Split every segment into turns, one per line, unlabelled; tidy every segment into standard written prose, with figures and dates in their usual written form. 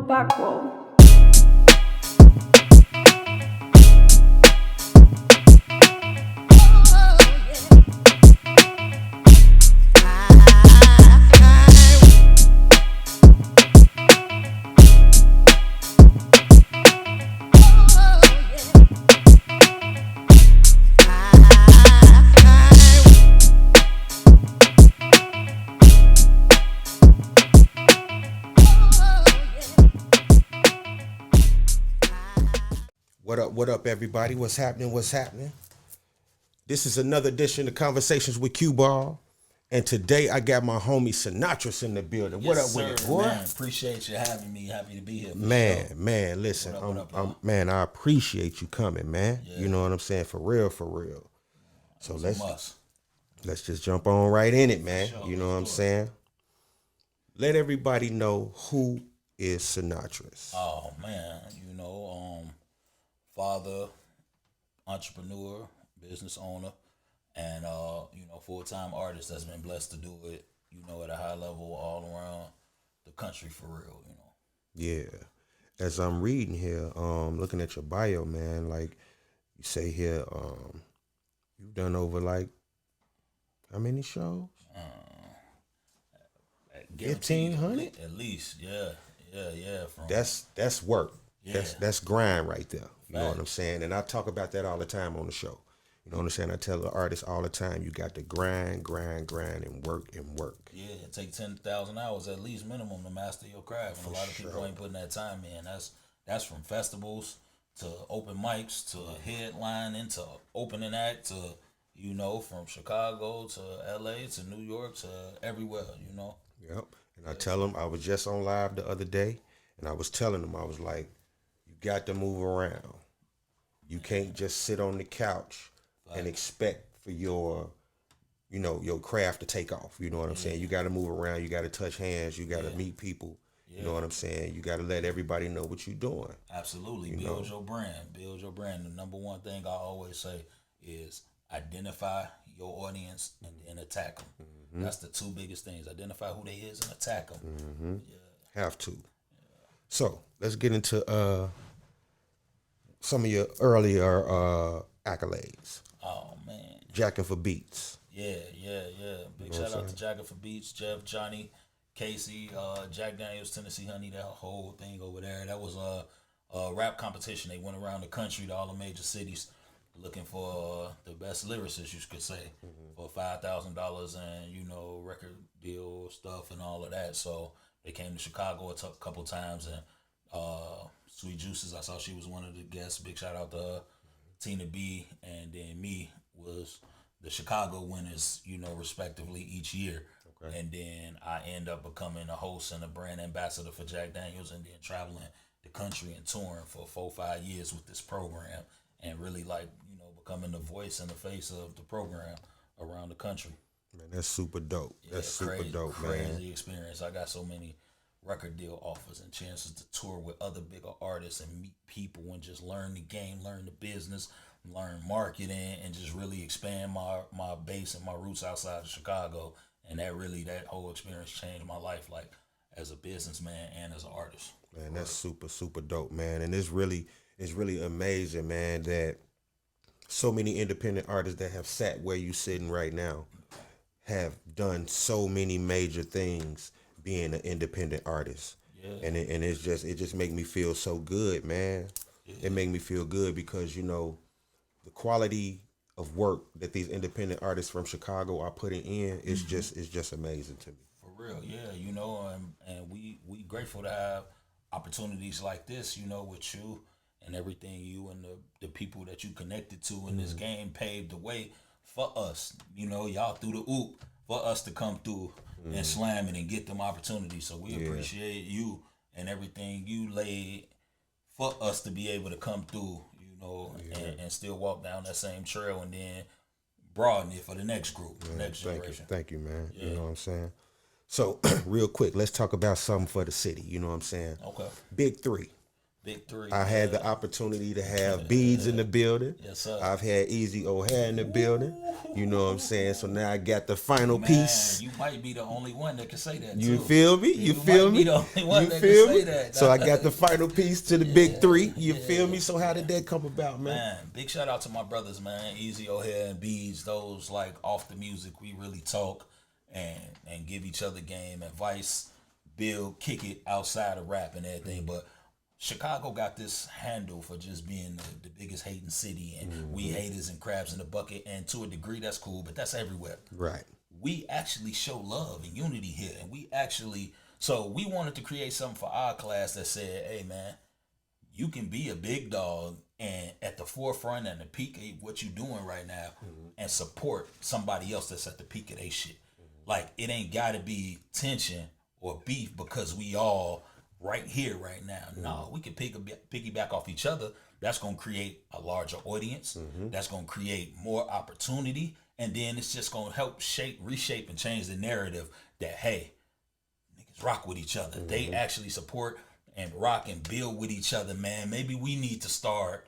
Backwell.
What up, everybody? What's happening? What's happening? This is another edition of Conversations with QBall. And today I got my homie Sinatra's in the building.
Yes,
what up
sir,
with it, boy?
Man, appreciate you having me. Happy to be here.
Man, listen.
What up,
man, I appreciate you coming, man.
Yeah.
You know what I'm saying? For real. So
Let's
let's just jump on right in it, man.
Sure,
you know what I'm saying? Let everybody know who is Sinatra's.
Oh man, father, entrepreneur, business owner, and full-time artist that's been blessed to do it, at a high level all around the country for real,
Yeah. As I'm reading here, looking at your bio, man, like you say here, you've done over like how many shows? 1,500?
At least, yeah.
That's work.
Yeah.
That's grind right there. You know what I'm
Facts.
saying? And I talk about that all the time on the show. You know what I'm saying? I tell the artists all the time, you got to grind, and work.
Yeah, it take 10,000 hours at least minimum to master your craft. And a lot of people ain't putting that time in. That's from festivals to open mics to headlining to opening act to, from Chicago to LA to New York to everywhere,
Yep. And I tell them, I was just on live the other day, and I was telling them, I was like, you got to move around. You can't just sit on the couch and expect for your craft to take off. You know what I'm saying? You got to move around. You got to touch hands. You got to meet people. You know what I'm saying? You got to let everybody know what you're doing.
Absolutely. Build your brand. The number one thing I always say is identify your audience and then attack them. Mm-hmm. That's the two biggest things. Identify who they is and attack them.
Mm-hmm. Yeah. Have to. So let's get into some of your earlier accolades.
Oh man,
Jacking for Beats.
Yeah. Big shout out to Jacking for Beats, Jeff, Johnny, Casey, Jack Daniels, Tennessee Honey. That whole thing over there. That was a rap competition. They went around the country to all the major cities looking for the best lyricists, you could say, for $5,000 and record deal stuff and all of that. So they came to Chicago a couple times, and Sweet Juices, I saw she was one of the guests. Big shout out to her. Tina B and then me was the Chicago winners, respectively each year. Okay. And then I end up becoming a host and a brand ambassador for Jack Daniels, and then traveling the country and touring for 4-5 years with this program, and really becoming the voice and the face of the program around the country.
Man, that's super dope. That's super dope, man.
Crazy experience. I got so many record deal offers and chances to tour with other bigger artists and meet people and just learn the game, learn the business, learn marketing, and just really expand my base and my roots outside of Chicago. And that whole experience changed my life, like as a businessman and as an artist.
Man, that's super dope, man. And it's really amazing, man, that so many independent artists that have sat where you sitting right now have done so many major things being an independent artist. Yeah. And it just make me feel so good, man. Yeah. It make me feel good because, the quality of work that these independent artists from Chicago are putting in is just amazing to me.
For real, yeah, and we grateful to have opportunities like this, with you and everything you and the people that you connected to in this game paved the way for us. Y'all through the oop for us to come through and slam it and get them opportunities. So we appreciate you and everything you laid for us to be able to come through, and still walk down that same trail and then broaden it for the next group, next generation.
Thank you, man. Yeah. You know what I'm saying? So real quick, let's talk about something for the city. You know what I'm saying?
Okay.
Big three.
Big three.
I had the opportunity to have Beads in the building.
Yes, sir.
I've had Easy O'Hare in the building. You know what I'm saying? So now I got the final
Man,
piece.
you might be the only one that can say that.
You
too.
feel me?
Yeah,
You feel
might
me?
Be the only one
You
that
feel
can
me?
say that.
So I got the final piece to the big three. You feel me? So how did that come about, man?
Man, big shout out to my brothers, man. Easy O'Hare and Bees. Those like off the music, we really talk and give each other game advice, build, kick it outside of rap and everything. But Chicago got this handle for just being the biggest hating city, and we haters and crabs in the bucket. And to a degree, that's cool, but that's everywhere.
Right.
We actually show love and unity here, and so we wanted to create something for our class that said, "Hey, man, you can be a big dog and at the forefront and the peak of what you're doing right now, and support somebody else that's at the peak of their shit. Like it ain't got to be tension or beef because we all." Right here, right now. No, we can piggyback off each other. That's gonna create a larger audience. That's gonna create more opportunity, and then it's just gonna help reshape, and change the narrative that hey, niggas rock with each other. They actually support and rock and build with each other, man. Maybe we need to start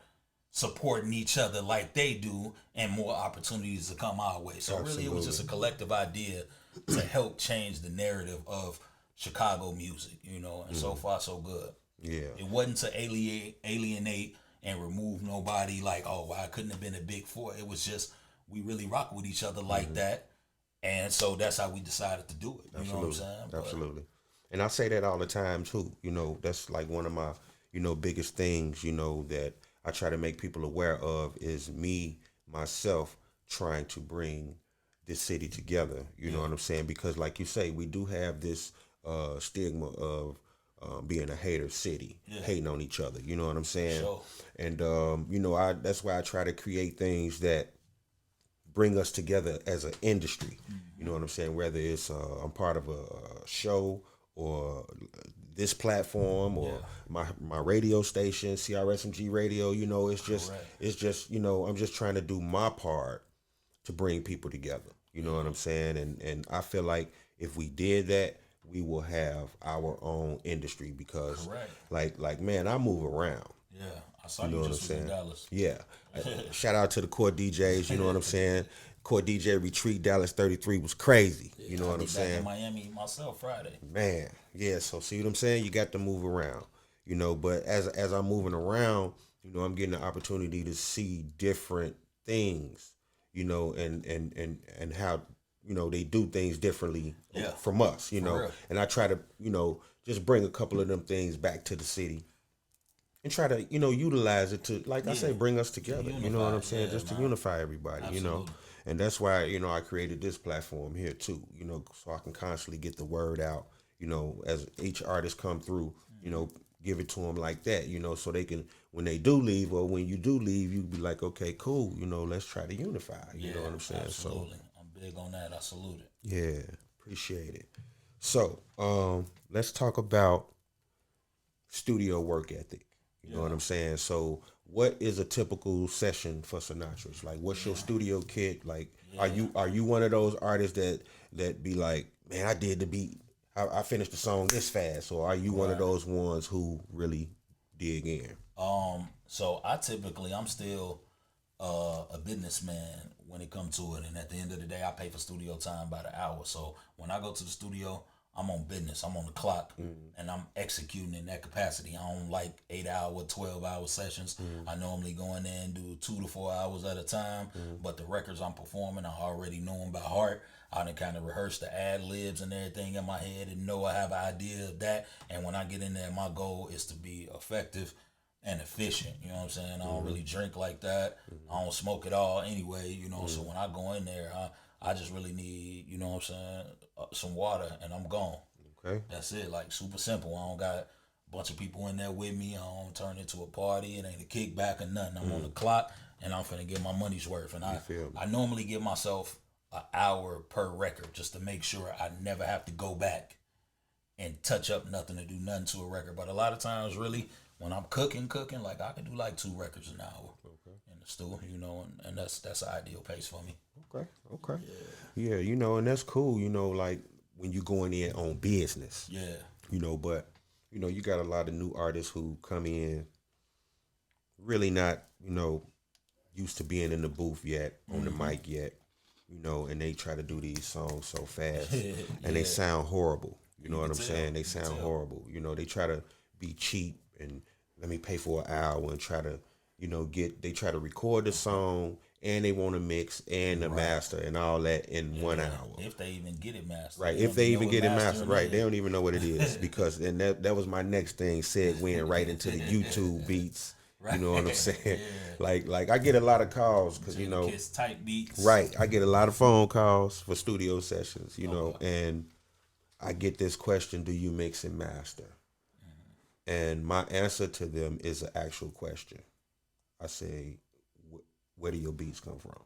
supporting each other like they do, and more opportunities to come our way. So really, it was just a collective idea to help change the narrative of Chicago music, and so far so good.
Yeah.
It wasn't to alienate and remove nobody like, oh, well, I couldn't have been a big four. It was just we really rock with each other like that. And so that's how we decided to do it. You know what I'm saying?
Absolutely. And I say that all the time too. That's like one of my, biggest things, that I try to make people aware of is me, myself, trying to bring this city together. You know what I'm saying? Because like you say, we do have this stigma of being a hater city, hating on each other. You know what I'm saying?
Sure.
And that's why I try to create things that bring us together as an industry. You know what I'm saying? Whether it's I'm part of a show or this platform or my radio station, CRSMG Radio. It's just I'm just trying to do my part to bring people together. You know what I'm saying? And I feel like if we did that, we will have our own industry because like man, I move around.
Yeah, I saw you just was in Dallas.
Yeah. Shout out to the Court DJs, you know what I'm saying? Court DJ Retreat Dallas 33 was crazy. You know what I'm saying?
Back in Miami myself Friday.
Man, yeah, so see what I'm saying? You got to move around. But as I'm moving around, I'm getting the opportunity to see different things, and how they do things differently from us, and I try to, just bring a couple of them things back to the city and try to, utilize it to, like I say, bring us together, you know what I'm saying? Just to unify everybody,
Absolutely.
and that's why, I created this platform here too, so I can constantly get the word out, as each artist come through, give it to them like that, so they can, when they do leave or when you do leave, you be like, okay, cool, let's try to unify, you know what I'm saying?
Absolutely. So, I'm big on that. I salute it.
Yeah, appreciate it. So, let's talk about studio work ethic. You know what I'm saying? So, what is a typical session for Sinatra's? Like, what's your studio kit? Like, are you one of those artists that be like, man, I did the beat, I finished the song this fast, or are you one of those ones who really dig in?
So I'm still a businessman when it comes to it, and at the end of the day, I pay for studio time by the hour. So when I go to the studio, I'm on business. I'm on the clock, and I'm executing in that capacity. I don't like 8-hour, 12-hour sessions. I normally go in there and do 2 to 4 hours at a time. But the records I'm performing, I already know them by heart. I done kind of rehearse the ad libs and everything in my head, and know I have an idea of that. And when I get in there, my goal is to be effective and efficient. You know what I'm saying? I don't really drink like that. I don't smoke at all anyway. So when I go in there, I just really need, you know what I'm saying, some water, and I'm gone.
Okay.
That's it. Like, super simple. I don't got a bunch of people in there with me. I don't turn into a party. It ain't a kickback or nothing. I'm on the clock, and I'm finna get my money's worth. And I normally give myself an hour per record just to make sure I never have to go back and touch up nothing or do nothing to a record. But a lot of times, really, when I'm cooking, like, I can do like 2 records an hour in the stew, and that's an ideal pace for me.
Okay. Yeah, and that's cool, like when you going in on business.
Yeah.
But, you got a lot of new artists who come in really not, used to being in the booth yet, on the mic yet, and they try to do these songs so fast and they
Yeah,
sound horrible. You know
you
what
can
I'm
tell.
saying? They
You can
sound
tell.
horrible. They try to be cheap and let me pay for an hour and try to, they try to record the song and they want to mix and the
Right.
master and all that in 1 hour.
If they even get it mastered,
Right.
they
If
don't
they
even know
even
what
get it mastered,
mastering
right. They
is.
don't even know what it is because and that was my next thing, segueing right into the YouTube beats. You
Right.
know what I'm saying?
Yeah.
Like I get a lot of calls because
Jada Kiss type beats.
right. I get a lot of phone calls for studio sessions,
Okay.
and I get this question: do you mix and master? And my answer to them is an actual question. I say, where do your beats come from?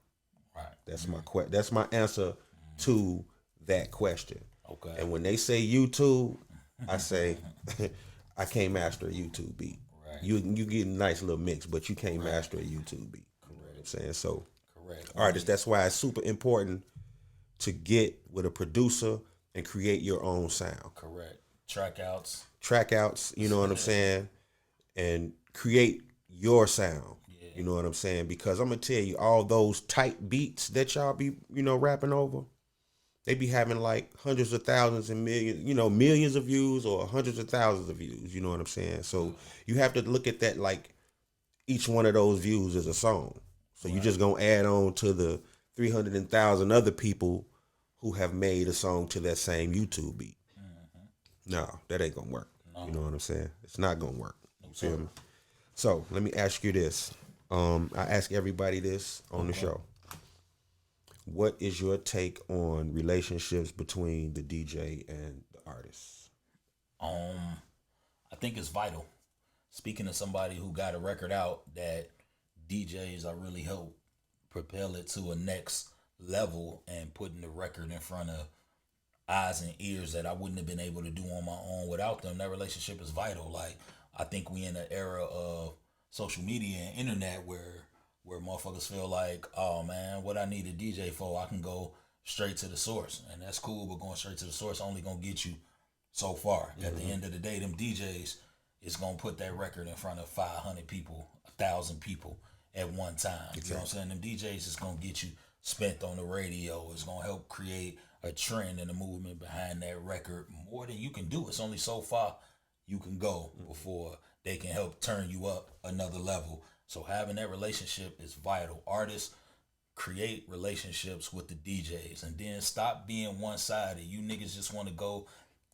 Right.
That's my answer to that question.
Okay.
And when they say YouTube, I say I can't master a YouTube beat.
Right.
You get a nice little mix, but you can't
Right.
master a YouTube beat. You know what I'm saying? So
Correct.
artists, that's why it's super important to get with a producer and create your own sound.
Correct. Trackouts.
Track outs, you know what I'm saying? And create your sound.
Yeah.
You know what I'm saying? Because I'm gonna tell you, all those tight beats that y'all be, rapping over, they be having like hundreds of thousands and millions, millions of views or hundreds of thousands of views. You know what I'm saying? So you have to look at that like each one of those views is a song. So you just gonna add on to the 300,000 other people who have made a song to that same YouTube beat. No, that ain't gonna work. You know what I'm saying? It's not gonna work. You feel me? So let me ask you this. I ask everybody this on the show. What is your take on relationships between the DJ and the artist?
I think it's vital. Speaking to somebody who got a record out, that DJs are really help propel it to a next level and putting the record in front of eyes and ears that I wouldn't have been able to do on my own without them. That relationship is vital. Like, I think we in an era of social media and internet where motherfuckers feel like, oh man, what I need a DJ for, I can go straight to the source. And that's cool, but going straight to the source only gonna get you so far. At the end of the day, them DJs is gonna put that record in front of 500 people, 1,000 people at one time. Exactly. You know what I'm saying? Them DJs is gonna get you spent on the radio. It's gonna help create a trend and a movement behind that record more than you can do. It's only so far you can go before they can help turn you up another level. So having that relationship is vital. Artists, create relationships with the DJs and then stop being one-sided. You niggas just want to go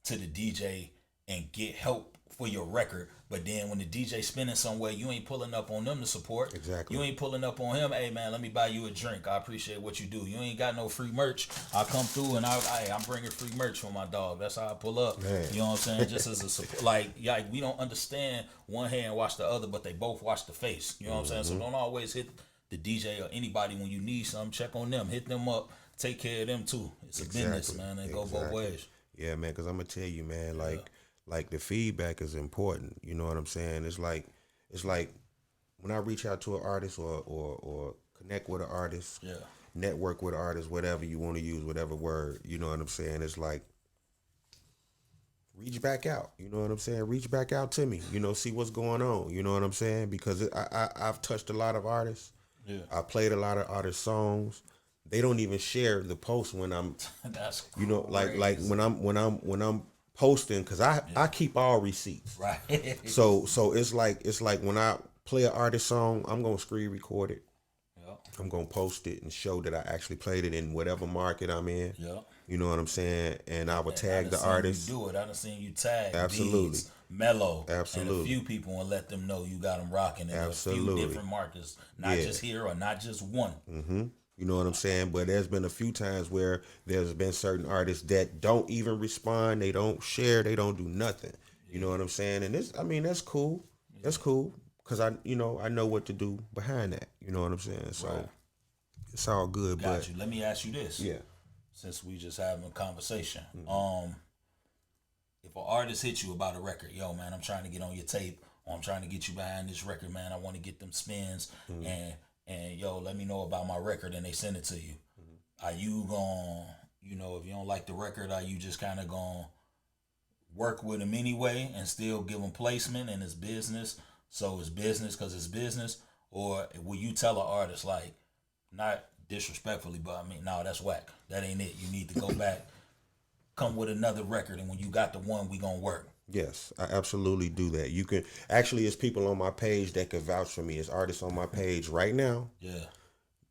to the DJ and get help for your record, but then when the DJ spinning somewhere, you ain't pulling up on them to support.
Exactly.
You ain't pulling up on him. Hey man, let me buy you a drink. I appreciate what you do. You ain't got no free merch. I come through and I'm bringing free merch for my dog. That's how I pull up.
Man.
You know what I'm saying? Just as a support. Like we don't understand one hand wash the other, but they both wash the face. You know what I'm saying? So don't always hit the DJ or anybody when you need something. Check on them. Hit them up. Take care of them too. It's a business, man. They go both ways.
Yeah, man. Because I'm gonna tell you, man. Like the feedback is important. You know what I'm saying? It's like when I reach out to an artist or connect with an artist, network with an artist, whatever you want to use, whatever word. You know what I'm saying? It's like reach back out. You know what I'm saying? Reach back out to me. See what's going on. You know what I'm saying? Because I've touched a lot of artists.
Yeah.
I played a lot of artist songs. They don't even share the post when I'm.
That's
crazy. Like when I'm posting, because I keep all receipts.
Right.
So it's like when I play an artist song, I'm gonna screen record it.
Yep.
I'm gonna post it and show that I actually played it in whatever market I'm in.
Yep.
You know what I'm saying? And I would tag the artist.
You do it. I done seen you tag.
Absolutely.
Beats, Mellow.
Absolutely.
And a few people and let them know you got them rocking. And
Absolutely.
a few different markets, not just here or not just one.
Mm-hmm. You know what I'm saying? But there's been a few times where there's been certain artists that don't even respond. They don't share. They don't do nothing. You know what I'm saying? And that's cool. That's cool. Because I know what to do behind that. You know what I'm saying? So it's all good.
Got you. Let me ask you this.
Yeah.
Since we just having a conversation. Mm-hmm. If an artist hits you about a record, yo man, I'm trying to get on your tape, or I'm trying to get you behind this record, man. I want to get them spins, and yo, let me know about my record, and they send it to you. Are you gonna, if you don't like the record, are you just kind of gonna work with him anyway and still give him placement in his business? So it's business because it's business, or will you tell an artist like, not disrespectfully, but I mean, no, that's whack. That ain't it. You need to go back, come with another record, and when you got the one, we gonna work.
Yes, I absolutely do that. You can actually, it's people on my page that can vouch for me. It's artists on my page right now
Yeah.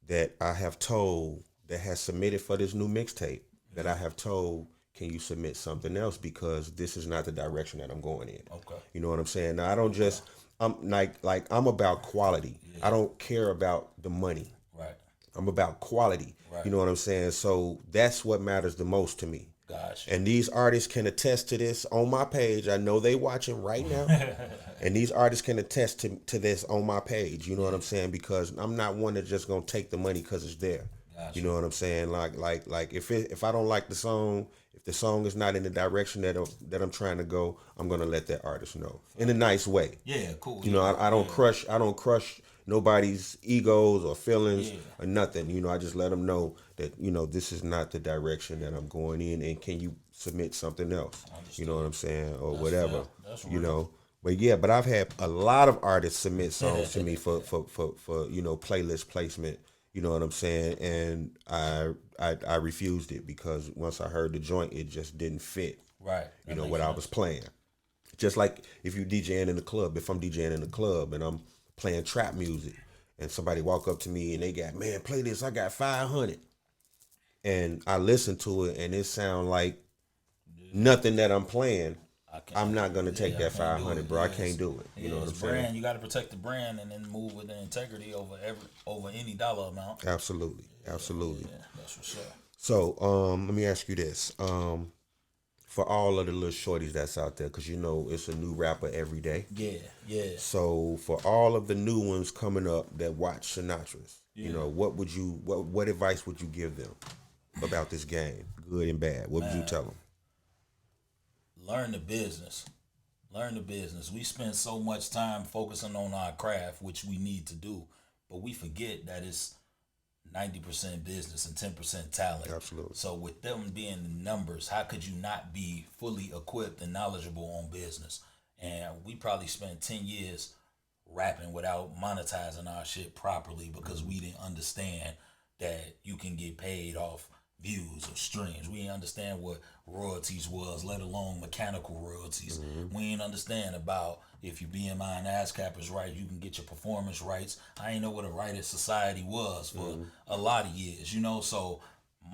that I have told that has submitted for this new mixtape that I have told, can you submit something else because this is not the direction that I'm going in.
Okay.
You know what I'm saying? Now I don't just I'm like I'm about quality. I don't care about the money.
Right.
I'm about quality.
Right.
You know what I'm saying? So that's what matters the most to me.
Gotcha.
And these artists can attest to this on my page. I know they watching right now. And these artists can attest to this on my page. You know what I'm saying? Because I'm not one that's just gonna take the money because it's there.
Gotcha.
You know what I'm saying? Like if I don't like the song, if the song is not in the direction that I'm trying to go, I'm gonna let that artist know in a nice way.
Yeah, cool.
You know, I don't crush nobody's egos or feelings or nothing. You know, I just let them know that, you know, this is not the direction that I'm going in, and can you submit something else? You know what I'm saying, or whatever.
That's
you know. But yeah, but I've had a lot of artists submit songs to me for you know, playlist placement. You know what I'm saying? And I refused it because once I heard the joint, it just didn't fit.
Right.
You know what I was playing. Just like if you DJing in the club, if I'm DJing in the club and I'm playing trap music, and somebody walk up to me and they got, man, play this, I got 500, and I listen to it and it sound like nothing that I'm playing. I'm not gonna take that 500, bro. I can't do it. You know what I'm saying?
Brand, you got to protect the brand and then move with the integrity over any dollar amount.
Absolutely, absolutely.
Yeah, that's for sure.
So, let me ask you this. For all of the little shorties that's out there, because you know it's a new rapper every day.
Yeah, yeah.
So for all of the new ones coming up that watch Sinatra's, you know, what advice would you give them about this game, good and bad? What would you tell them?
Learn the business. Learn the business. We spend so much time focusing on our craft, which we need to do, but we forget that it's 90% business and 10% talent.
Absolutely.
So with them being the numbers, how could you not be fully equipped and knowledgeable on business? And we probably spent 10 years rapping without monetizing our shit properly because we didn't understand that you can get paid off views or streams. We didn't understand what royalties was, let alone mechanical royalties. We didn't understand about if your BMI and ASCAP is right, you can get your performance rights. I ain't know what a right at society was for a lot of years, you know. So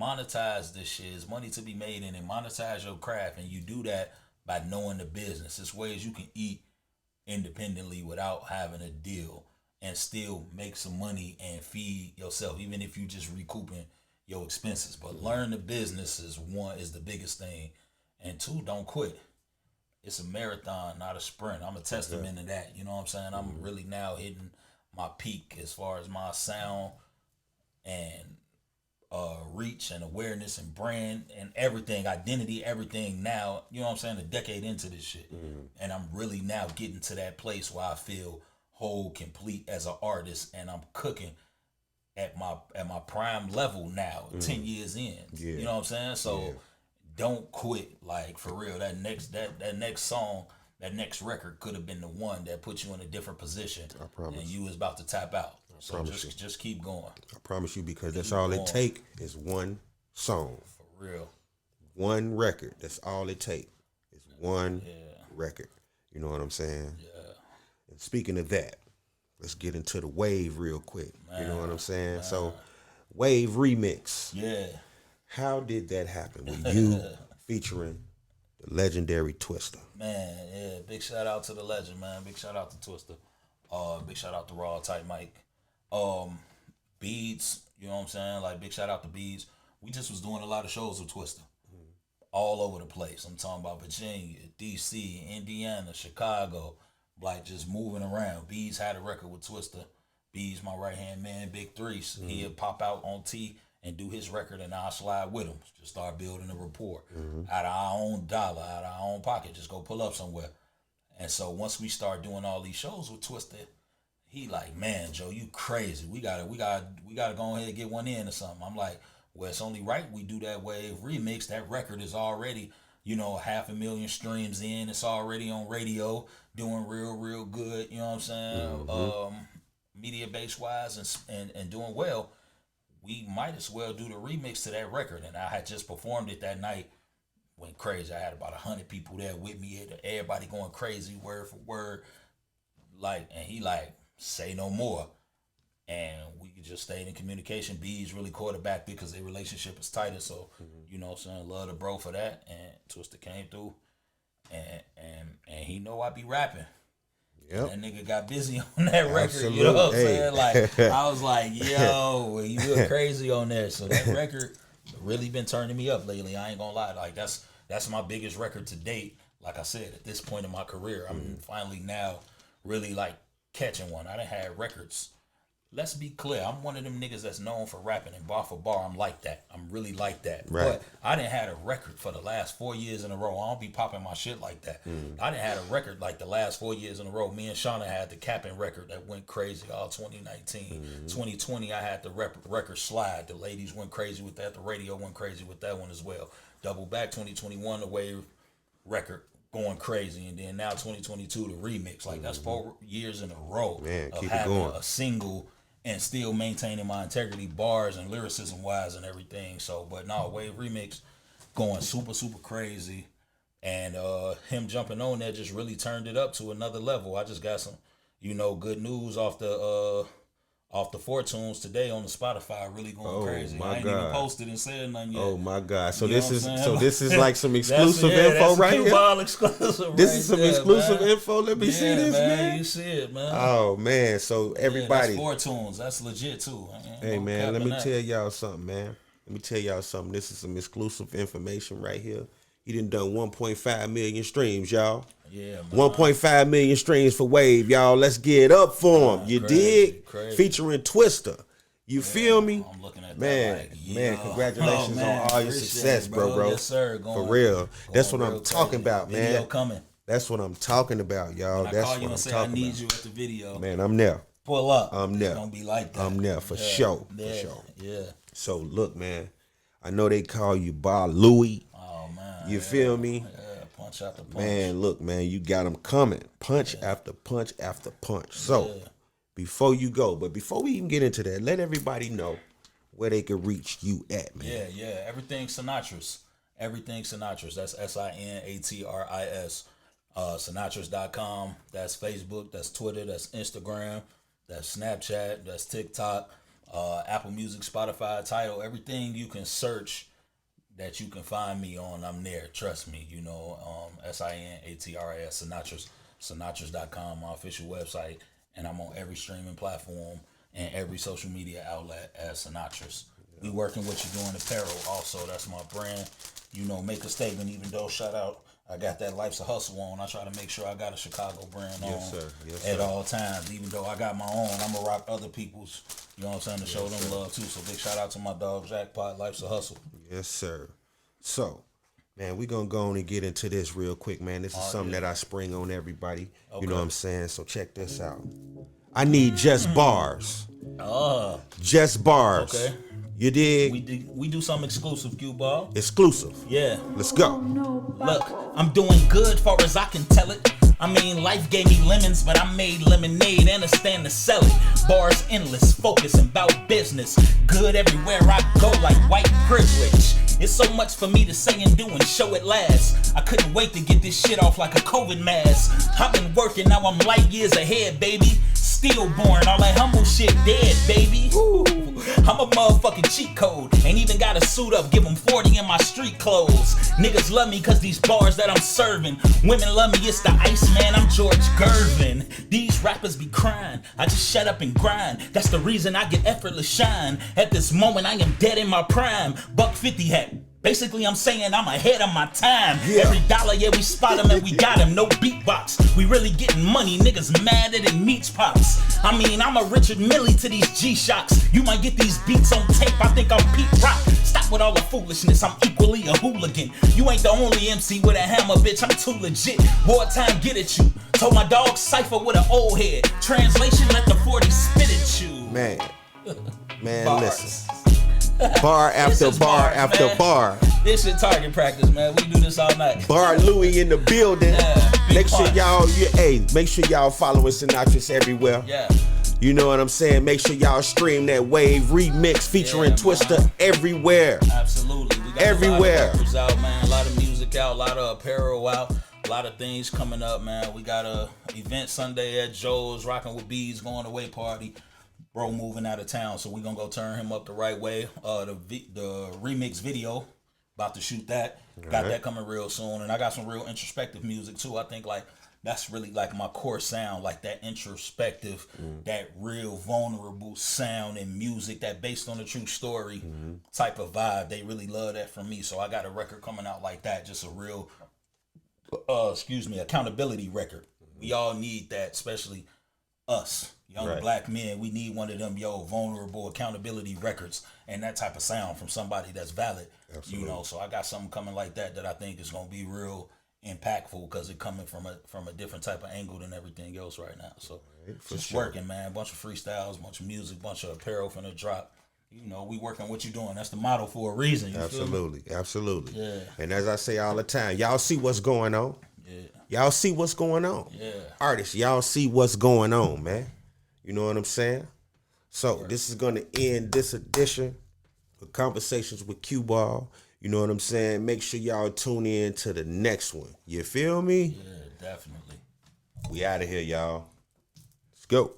monetize this shit. There's money to be made in it. Monetize your craft, and you do that by knowing the business. There's ways you can eat independently without having a deal and still make some money and feed yourself, even if you just recouping your expenses. But learn the business is the biggest thing, and two, don't quit. It's a marathon, not a sprint. I'm a testament to that. You know what I'm saying? I'm really now hitting my peak as far as my sound and reach and awareness and brand and everything, identity, everything now. You know what I'm saying? A decade into this shit, and I'm really now getting to that place where I feel whole, complete as an artist, and I'm cooking at my prime level now, 10 years in.
Yeah.
You know what I'm saying? So don't quit, like, for real. That next song, that next record could have been the one that put you in a different position.
I promise.
And you was about to tap out. So
promise
just keep going.
I promise you, because that's all it take is one song.
For real.
One record. That's all it take. Is one record. You know what I'm saying?
Yeah.
And speaking of that, let's get into the Wave real quick. You know what I'm saying? So, Wave remix.
Yeah.
How did that happen with you featuring the legendary Twista?
Man, yeah. Big shout out to the legend, man. Big shout out to Twista. Big shout out to Raw Type Mike. Beads, you know what I'm saying? Like, big shout out to Beads. We just was doing a lot of shows with Twista. All over the place. I'm talking about Virginia, DC, Indiana, Chicago. Like, just moving around. Bees had a record with Twista. Bees, my right hand man, Big Threes. He'd pop out on T and do his record, and I'll slide with him. Just start building a rapport. Out of our own dollar, out of our own pocket. Just go pull up somewhere. And so once we start doing all these shows with Twista, he like, man, Joe, you crazy. We gotta go ahead and get one in or something. I'm like, well, it's only right we do that Wave remix. That record is already 500,000 streams in. It's already on radio, doing real good. You know what I'm saying? Media base wise and doing well. We might as well do the remix to that record. And I had just performed it that night. Went crazy. I had about 100 people there with me. Everybody going crazy, word for word. And he say no more. And we just stayed in communication. B's really quarterbacked because their relationship is tighter. So, you know what I'm saying? Love the bro for that. And Twister came through. And he know I be rapping. Yep. That nigga got busy on that record. Absolutely. You know what I'm saying? I was like, yo, you look crazy on there. So that record really been turning me up lately. I ain't gonna lie. That's my biggest record to date. Like I said, at this point in my career, I'm finally now really catching one. I done had records. Let's be clear. I'm one of them niggas that's known for rapping, and bar for bar, I'm like that. I'm really like that. Right. But I didn't had a record for the last 4 years in a row. I don't be popping my shit like that. I didn't had a record the last 4 years in a row. Me and Shauna had the Capping record that went crazy all 2019. 2020, I had the record Slide. The ladies went crazy with that. The radio went crazy with that one as well. Double Back 2021, the Wave record going crazy, and then now 2022, the remix. That's 4 years in a row of having a single and still maintaining my integrity, bars and lyricism wise and everything. So, but no, Wave remix going super crazy, and him jumping on there just really turned it up to another level. I just got some, good news off the 4 tunes today on the Spotify, really going crazy. I ain't even posted and said nothing yet.
Oh my God! So this is like some exclusive info right here. QBall
exclusive.
This is some exclusive info. Let me see this, man.
You see it, man.
Oh man! So everybody,
that's 4 tunes. That's legit too.
Hey man, let me tell y'all something, man. This is some exclusive information right here. He done 1.5 million streams, y'all.
Yeah,
1.5 million streams for Wave, y'all. Let's get up for him. You dig?
Crazy.
Featuring Twister. You feel me?
I'm looking at
man,
that.
Man, congratulations on all your success, bro.
Yes, sir.
For real. That's what I'm talking about, man.
Video coming.
That's what I'm talking about, y'all.
When
That's
I call you
what
and
I'm
say
talking
I need
about.
you at the video.
Man, I'm there.
Pull up.
I'm there.
It's gonna be like that.
I'm there for sure.
Yeah.
For sure.
Yeah.
So look, man. I know they call you Bar Louie.
Oh man.
You feel me?
Yeah. Punch after punch.
Man, look, man, you got them coming. Punch after punch after punch. So, before you go, but before we even get into that, let everybody know where they can reach you at, man.
Yeah. Everything Sinatra's. That's SINATRIS. Sinatras.com. That's Facebook. That's Twitter. That's Instagram. That's Snapchat. That's TikTok. Apple Music, Spotify, Tidal. Everything you can search that you can find me on, I'm there. Trust me, SINATRIS, Sinatras, Sinatras.com, my official website, and I'm on every streaming platform and every social media outlet as Sinatras. We working with you doing apparel also. That's my brand. Make a statement, even though shout out, I got that Life's a Hustle on. I try to make sure I got a Chicago brand on at all times. Even though I got my own, I'm going to rock other people's, you know what I'm saying, to show them love too. So big shout out to my dog, Jackpot, Life's a Hustle.
Yes, sir. So, man, we're going to go on and get into this real quick, man. This is something that I spring on everybody. Okay. You know what I'm saying? So check this out. I need just bars. Just bars.
Okay.
You dig?
We do something exclusive, QBall.
Exclusive.
Yeah.
Let's go.
Look, I'm doing good far as I can tell it. I mean, life gave me lemons, but I made lemonade and a stand to sell it. Bars endless, focusing about business. Good everywhere I go like white privilege. It's so much for me to say and do and show it last. I couldn't wait to get this shit off like a COVID mask. I've been working, now I'm light years ahead, baby. Stillborn, all that humble shit dead, baby. Woo. I'm a motherfucking cheat code. Ain't even got a suit up, give them 40 in my street clothes. Niggas love me cause these bars that I'm serving. Women love me, it's the Iceman, I'm George Gervin. These rappers be crying, I just shut up and grind. That's the reason I get effortless shine. At this moment I am dead in my prime. $150 hat. Basically, I'm saying I'm ahead of my time. Yeah. Every dollar, we spot him and we got him. No beatbox. We really getting money. Niggas mad at it meats pops. I mean, I'm a Richard Millie to these G-Shocks. You might get these beats on tape. I think I'm Pete Rock. Stop with all the foolishness. I'm equally a hooligan. You ain't the only MC with a hammer, bitch. I'm too legit. Wartime, get at you. Told my dog Cypher with an old head. Translation, let the 40 spit at you.
Man, listen. Bar after bar after bar.
This shit target practice, man. We do this all night.
Bar Louie in the building.
Yeah, big
Make sure
punch.
make sure y'all following Sinatra's everywhere.
Yeah.
You know what I'm saying? Make sure y'all stream that Wave remix featuring
Yeah,
Twister
man.
everywhere.
Absolutely. We got
Everywhere.
a lot of records out, man. A lot of music out, a lot of apparel out, a lot of things coming up, man. We got a event Sunday at Joe's, rocking with Bees, going away party. Bro moving out of town, so we gonna go turn him up the right way. The remix video, about to shoot that. Got that coming real soon, and I got some real introspective music too. I think like that's really like my core sound, like that introspective, that real vulnerable sound and music that based on a true story type of vibe. They really love that from me. So I got a record coming out like that, just a real, accountability record. We all need that, especially us, young black men. We need one of them, vulnerable accountability records and that type of sound from somebody that's valid. Absolutely. You know, so I got something coming like that I think is gonna be real impactful because it coming from a different type of angle than everything else right now. So just working, man. Bunch of freestyles, bunch of music, bunch of apparel finna drop. You know, we working what you doing. That's the motto for a reason.
Absolutely.
Yeah.
And as I say all the time, y'all see what's going on.
Yeah.
Y'all see what's going on.
Yeah.
Artists, y'all see what's going on, man. You know what I'm saying? So this is gonna end this edition of Conversations with QBall. You know what I'm saying? Make sure y'all tune in to the next one. You feel me?
Yeah, definitely.
We out of here, y'all. Let's go.